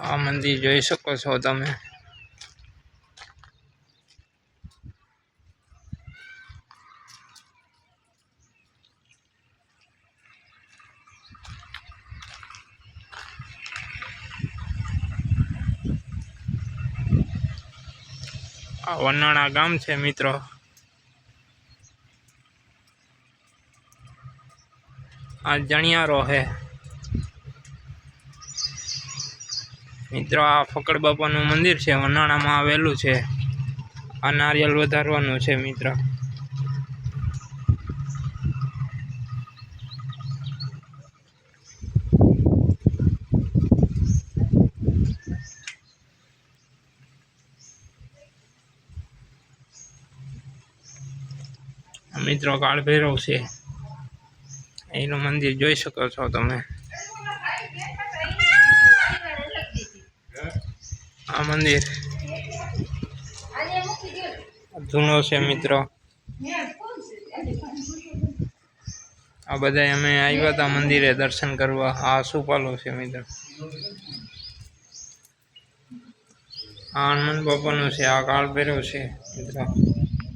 આ મંદિર જોઈ શકો છો તમે। આ વનાણા ગામ છે મિત્રો। આ જણિયારો છે મિત્રો। આ ફકડ બાપાનું મંદિર છે, વનાણામાં આવેલું છે। આ નારિયેલ વધારવાનું છે મિત્ર। મિત્રો કાળ ભૈરવ છે, એનું મંદિર જોઈ શકો છો તમે। આ મંદિર જૂનો છે મિત્રો। આ બધા અમે આવ્યા હતા મંદિરે દર્શન કરવા। આ સુપાલો છે મિત્રો। આ હનુમાન બાપાનું છે, આ કાળ ભૈરવ છે મિત્રો।